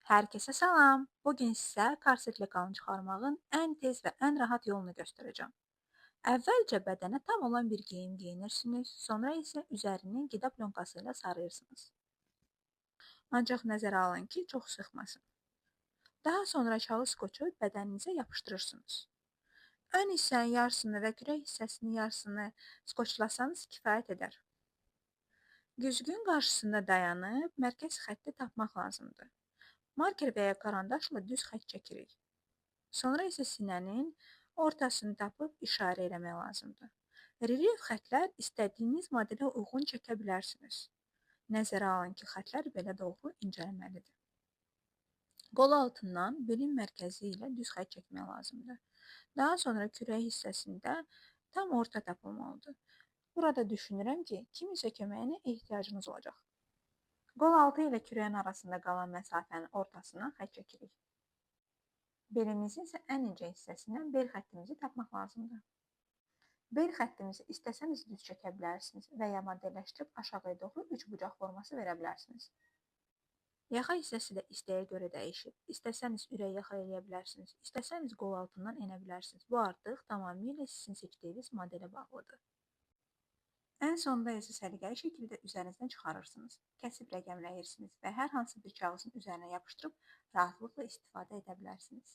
Hər kəsə salam. Bu gün sizə korsetli qalın çıxarmağın ən tez və ən rahat yolunu göstərəcəm. Əvvəlcə bədənə tam olan bir geyim geyinirsiniz, sonra isə üzərini qida plonkası ilə sarıyırsınız. Ancaq nəzərə alın ki, çox sıxmasın. Daha sonra kağız skoçu bədəninizə yapışdırırsınız. Ön hissənin yarısını və kürək hissəsinin yarısını skoçlasanız kifayət edər. Güzgün qarşısında dayanıb mərkəz xətti tapmaq lazımdır. Marker və ya karandaşla düz xətt çəkirik. Sonra isə sinənin ortasını tapıb işarə eləmək lazımdır. Relyef xətlər istədiyiniz modelə uyğun çəkə bilərsiniz. Nəzərə alın ki, xətlər belə doğru incəlməlidir. Qol altından belin mərkəzi ilə düz xətt çəkmək lazımdır. Daha sonra kürək hissəsində tam orta tapılmalıdır. Burada düşünürəm ki, kimisə köməyinə ehtiyacınız olacaq. Qol altı ilə kürəyin arasında qalan məsafənin ortasına xətt çəkirik. Belimizin isə ən incə hissəsindən bel xəttimizi tapmaq lazımdır. Bel xəttimizi istəsəniz düz çəkə bilərsiniz və ya modelləşdirib aşağıya doğru üçbucaq forması verə bilərsiniz. Yaxa hissəsi də istəyə görə dəyişir. İstəsəniz ürək yaxa eləyə bilərsiniz, istəsəniz qol altından enə bilərsiniz. Bu artıq tamamilə sizin seçdiyiniz modelə bağlıdır. Ən sonda isə səliqəli şəkildə üzərinizdən çıxarırsınız, kəsib rəqəmləyirsiniz və hər hansı bir kağızın üzərinə yapışdırıb rahatlıqla istifadə edə bilərsiniz.